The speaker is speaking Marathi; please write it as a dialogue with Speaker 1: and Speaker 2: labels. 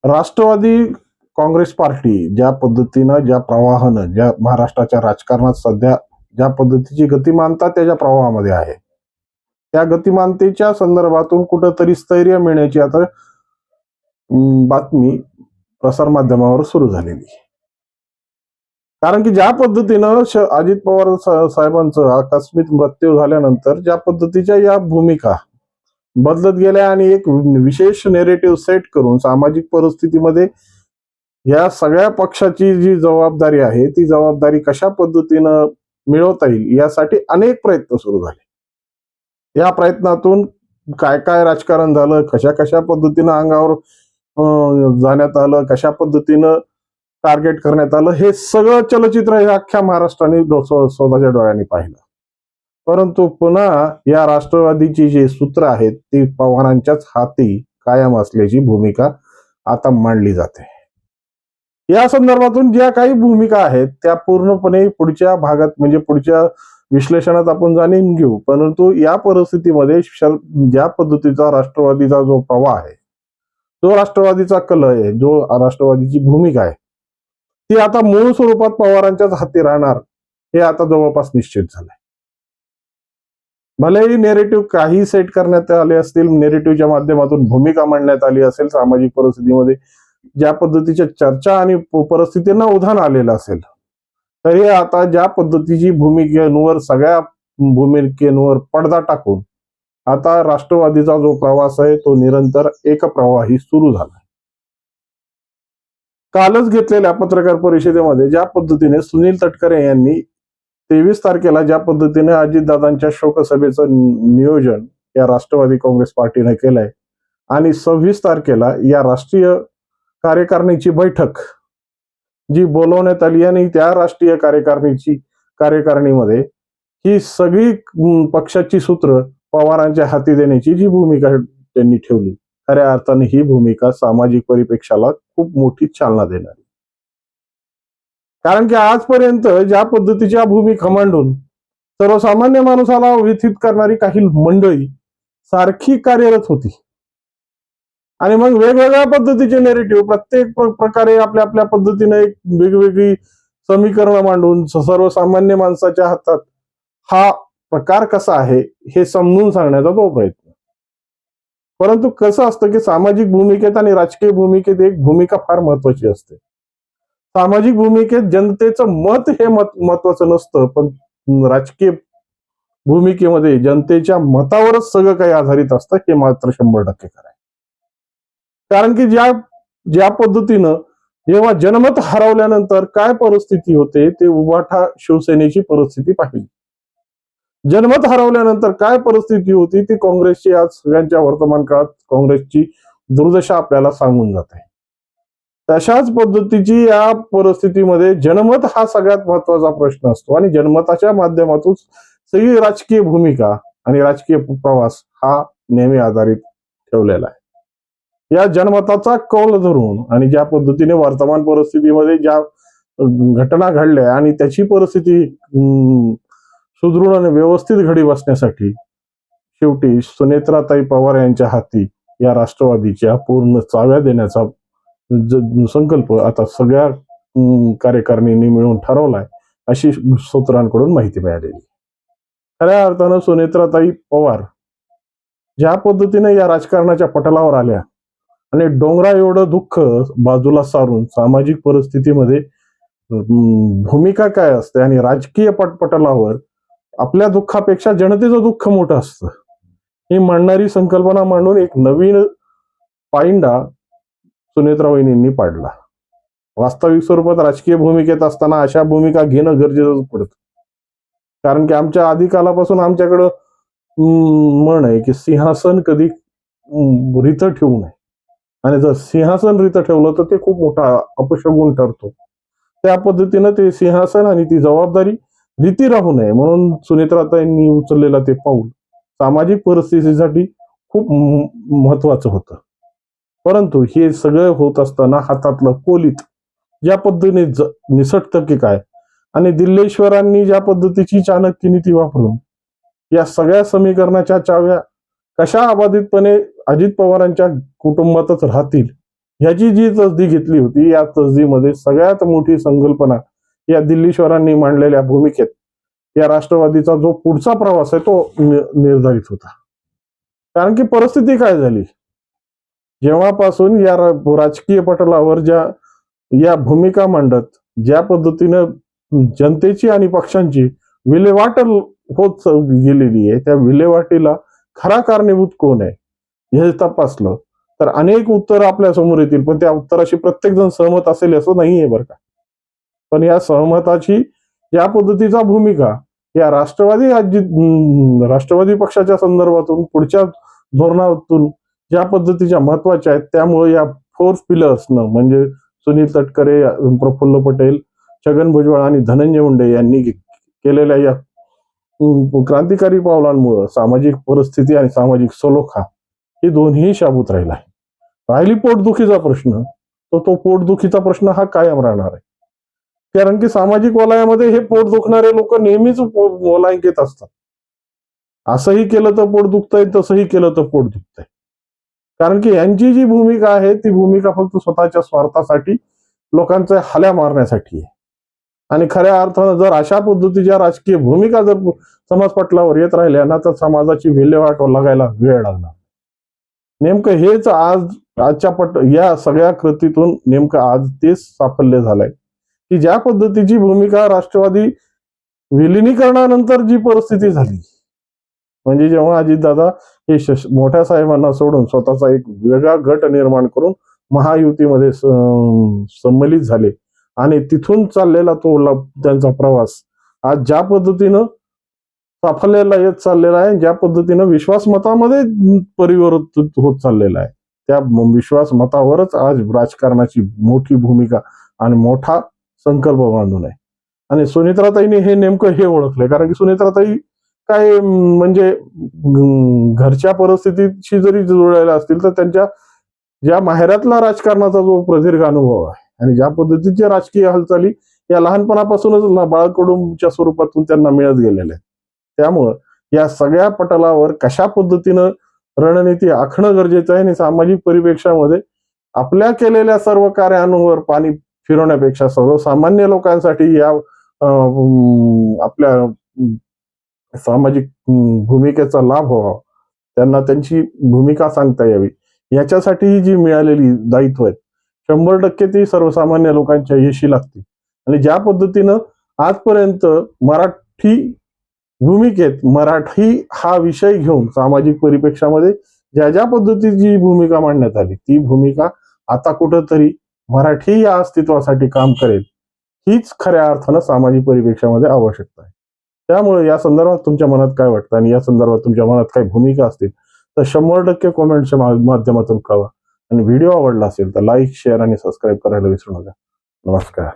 Speaker 1: राष्ट्रवादी काँग्रेस पार्टी ज्या पद्धतीनं, ज्या प्रवाहानं, ज्या महाराष्ट्राच्या राजकारणात सध्या ज्या पद्धतीची गतिमानता त्याच्या प्रवाहामध्ये आहे, त्या गतिमानतेच्या संदर्भातून कुठंतरी स्थैर्य मिळण्याची आता बातमी प्रसारमाध्यमावर सुरू झालेली आहे. कारण की ज्या पद्धतीनं अजित पवार साहेबांचं आकस्मिक मृत्यू झाल्यानंतर ज्या पद्धतीच्या या भूमिका बदलत गेल्या आणि एक विशेष नेरेटिव्ह सेट करून सामाजिक परिस्थितीमध्ये या सगळ्या पक्षाची जी जबाबदारी आहे ती जबाबदारी कशा पद्धतीनं मिळवता येईल यासाठी अनेक प्रयत्न सुरू झाले. या प्रयत्नातून काय काय राजकारण झालं, कशा कशा पद्धतीनं अंगावर जाण्यात आलं, कशा पद्धतीनं टार्गेट करण्यात आलं, हे सगळं चलचित्र हे अख्ख्या महाराष्ट्राने स्वतःच्या डोळ्यांनी पाहिलं. परंतु पुन्हा या राष्ट्रवादीची जी सूत्र आहेत ती पवारांच्याच हाती कायम असल्याची भूमिका आता मांडली जाते. या संदर्भातून ज्या काही भूमिका आहेत त्या पूर्णपणे पुढच्या भागात म्हणजे पुढच्या विश्लेषणात आपण जाणून घेऊ. परंतु या परिस्थितीमध्ये ज्या पद्धतीचा राष्ट्रवादीचा जो प्रवाह आहे, जो राष्ट्रवादीचा कल आहे, जो राष्ट्रवादीची भूमिका आहे, ती आता मूळ स्वरूपात पवारांच्याच हाती राहणार हे आता जवळपास निश्चित झालंय. भलेही नेरेटिव्ह काही सेट करण्यात आले असतील, नेरेटिव्हच्या माध्यमातून भूमिका मांडण्यात आली असेल, सामाजिक परिस्थितीमध्ये ज्या पद्धतीच्या चर्चा आणि परिस्थितींना उधाण आलेलं असेल, तरी आता ज्या पद्धतीची भूमिकेवर सगळ्या भूमिकेवर पडदा टाकून आता राष्ट्रवादीचा जो प्रवास आहे तो निरंतर एकप्रवाही सुरू झाला. कालच घेतलेल्या पत्रकार परिषदेमध्ये ज्या पद्धतीने सुनील तटकरे यांनी 23 तारखेला ज्या पद्धतीने अजितदादांच्या शोकसभेचं नियोजन या राष्ट्रवादी काँग्रेस पार्टीने केलंय आणि 26 तारखेला या राष्ट्रीय कार्यकारिणीची बैठक जी बोलवण्यात आली आणि त्या राष्ट्रीय कार्यकारिणीमध्ये ही सगळी पक्षाची सूत्र पवारांच्या हाती देण्याची जी भूमिका त्यांनी ठेवली, खऱ्या अर्थाने ही भूमिका सामाजिक परिप्रेक्षाला खूप मोठी चालना देणार. कारण की आजपर्यंत ज्या पद्धतीच्या भूमिका मांडून सर्वसामान्य माणसाला व्यथित करणारी काही मंडळी सारखी कार्यरत होती आणि मग वेगवेगळ्या पद्धतीचे नेरेटिव्ह प्रत्येक प्रकारे आपल्या आपल्या पद्धतीने एक वेगवेगळी समीकरणं मांडून सर्वसामान्य माणसाच्या हातात हा प्रकार कसा आहे हे समजून सांगण्याचा तो प्रयत्न. परंतु कसं असतं की सामाजिक भूमिकेत आणि राजकीय भूमिकेत एक भूमिका फार महत्वाची असते. सामाजिक भूमिकेत जनतेचं मत हे महत्वाचं नसतं, पण राजकीय भूमिकेमध्ये जनतेच्या मतावरच सगळं काही आधारित असतं हे मात्र 100% खरं आहे. कारण की ज्या पद्धतीनं जेव्हा जनमत हरवल्यानंतर काय परिस्थिती होते ते उभाठा शिवसेनेची परिस्थिती पाहिली. जनमत हरवल्यानंतर काय परिस्थिती होती ती काँग्रेसची आज सगळ्यांच्या वर्तमान काळात काँग्रेसची दुर्दशा आपल्याला सांगून जाते. तशाच पद्धतीची या परिस्थितीमध्ये जनमत हा सगळ्यात महत्वाचा प्रश्न असतो आणि जनमताच्या माध्यमातून सगळी राजकीय भूमिका आणि राजकीय प्रवास हा नेहमी आधारित ठेवलेला आहे. या जनमताचा कौल धरून आणि ज्या पद्धतीने वर्तमान परिस्थितीमध्ये ज्या घटना घडल्या आणि त्याची परिस्थिती सुदृढ आणि व्यवस्थित घडी बसण्यासाठी शेवटी सुनेत्राताई पवार यांच्या हाती या राष्ट्रवादीच्या पूर्ण चाव्या देण्याचा संकल्प आता सगळ्या कार्यकारिणींनी मिळून ठरवलाय अशी सूत्रांकडून माहिती मिळालेली. खऱ्या अर्थानं सुनेत्राताई पवार ज्या पद्धतीने या राजकारणाच्या पटलावर आल्या आणि डोंगरा एवढं दुःख बाजूला सारून सामाजिक परिस्थितीमध्ये भूमिका काय असते आणि राजकीय पटलावर आपल्या दुःखापेक्षा जनतेचं दुःख मोठं असतं ही मांडणारी संकल्पना मांडून एक नवीन पायंडा सुनेत्रा वहिनींनी पाडला. वास्तविक स्वरूपात राजकीय भूमिकेत असताना अशा भूमिका घेणं गरजेचं पडतं. कारण की आमच्या आधी कालापासून आमच्याकडं म्हण आहे की सिंहासन कधी रितं ठेवू नये आणि जर सिंहासन रितं ठेवलं तर ते खूप मोठा अपशगुन ठरतो. त्या पद्धतीनं ते सिंहासन आणि ती जबाबदारी रीती राहू नये म्हणून सुनेत्राताईंनी उचललेला ते पाऊल सामाजिक परिस्थितीसाठी खूप महत्वाचं होतं. परंतु हे सगळं होत असताना हातातलं कोलीत ज्या पद्धतीने निसटतं की काय आणि दिल्लेश्वरांनी ज्या पद्धतीची चाणक्य नीती वापरून या सगळ्या समीकरणाच्या चाव्या कशा अबाधितपणे अजित पवारांच्या कुटुंबातच राहतील ह्याची जी तसदी घेतली होती, या तसदीमध्ये सगळ्यात मोठी संकल्पना या दिल्लीश्वरांनी मांडलेल्या भूमिकेत या राष्ट्रवादीचा जो पुढचा प्रवास आहे तो निर्धारित होता. कारण की परिस्थिती काय झाली, जेव्हापासून या राजकीय पटलावर या भूमिका मांडत ज्या पद्धतीनं जनतेची आणि पक्षांची विल्हेवाट होत गेलेली आहे, त्या विल्हेवाटीला खरा कारणीभूत कोण आहे हे तपासलं तर अनेक उत्तर आपल्या समोर येतील, पण त्या उत्तराशी प्रत्येक जण सहमत असेल असं नाहीये बरं का. पण या सहमताची या पद्धतीचा भूमिका या राष्ट्रवादी पक्षाच्या संदर्भातून पुढच्या धोरणातून ज्या पद्धतीच्या महत्वाच्या आहेत, त्यामुळे या 4 पिलर्सनं म्हणजे सुनील तटकरे, प्रफुल्ल पटेल, छगन भुजबळ आणि धनंजय मुंडे यांनी केलेल्या या क्रांतिकारी पावलांमुळे सामाजिक परिस्थिती आणि सामाजिक सलोखा हे दोन्ही शाबूत राहिला आहे. राहिली पोटदुखीचा प्रश्न, तो पोटदुखीचा प्रश्न हा कायम राहणार आहे. कारण की सामाजिक वलयामध्ये हे पोट दुखणारे लोक नेहमीच वलांकित असतात. असंही केलं तर पोट दुखतंय, तसंही केलं तर पोट दुखतंय. कारण की यांची जी भूमिका आहे ती भूमिका फक्त स्वतःच्या स्वार्थासाठी, लोकांच्या हाल्या मारण्यासाठी आहे. आणि खऱ्या अर्थानं जर अशा पद्धतीच्या राजकीय भूमिका जर समाज पटलावर येत राहिल्या ना, तर समाजाची विल्हेवाट लागायला वेळ लागणार. नेमकं हेच आजच्या या सगळ्या कृतीतून नेमकं आज तेच साफल्य झालंय की ज्या पद्धतीची भूमिका राष्ट्रवादी विलिनीकरणानंतर जी परिस्थिती झाली, म्हणजे जेव्हा अजितदादा हे मोठ्या साहेबांना सोडून स्वतःचा एक वेगळा गट निर्माण करून महायुतीमध्ये सम्मिलित झाले आणि तिथून चाललेला तो त्यांचा प्रवास आज ज्या पद्धतीनं साफल्याला येत चाललेला आहे, ज्या पद्धतीनं विश्वासमतामध्ये परिवर्तित होत चाललेला आहे, त्या विश्वासमतावरच आज राजकारणाची मोठी भूमिका आणि मोठा संकल्प बांधून आहे. आणि सुनित्राताईंनी हे नेमकं हे ओळखलंय, कारण की सुनित्राताई काय म्हणजे घरच्या परिस्थितीशी जरी जुळलेल्या असतील तर त्यांच्या ज्या माहेरातला राजकारणाचा जो प्रदीर्घ अनुभव आहे आणि ज्या पद्धतीच्या राजकीय हालचाली या लहानपणापासूनच बाळकडूच्या स्वरूपातून त्यांना मिळत गेलेल्या आहेत, त्यामुळं या सगळ्या पटलावर कशा पद्धतीनं रणनीती आखणं गरजेचं आहे आणि सामाजिक परिप्रेक्षामध्ये आपल्या केलेल्या सर्व कार्यांवर पाणी फिरवण्यापेक्षा सर्वसामान्य लोकांसाठी या आपल्या सामाजिक भूमिकेचा लाभ व्हावा, त्यांना त्यांची भूमिका सांगता यावी, याच्यासाठी जी मिळालेली दायित्व आहेत 100% ती सर्वसामान्य लोकांच्या यशी लागते. आणि ज्या पद्धतीनं आजपर्यंत मराठी भूमिकेत मराठी हा विषय घेऊन सामाजिक परिप्रेक्षामध्ये ज्या पद्धतीची भूमिका मांडण्यात आली, ती भूमिका आता कुठंतरी मराठी या अस्तित्वासाठी काम करेल, हीच खऱ्या अर्थानं सामाजिक परिप्रेक्षामध्ये आवश्यकता आहे. त्यामुळे या संदर्भात तुमच्या मनात काय वाटतं आणि या संदर्भात तुमच्या मनात काही भूमिका असतील तर 100% कॉमेंटच्या माध्यमातून कळवा. आणि व्हिडिओ आवडला असेल तर लाईक, शेअर आणि सबस्क्राईब करायला विसरू नका. नमस्कार.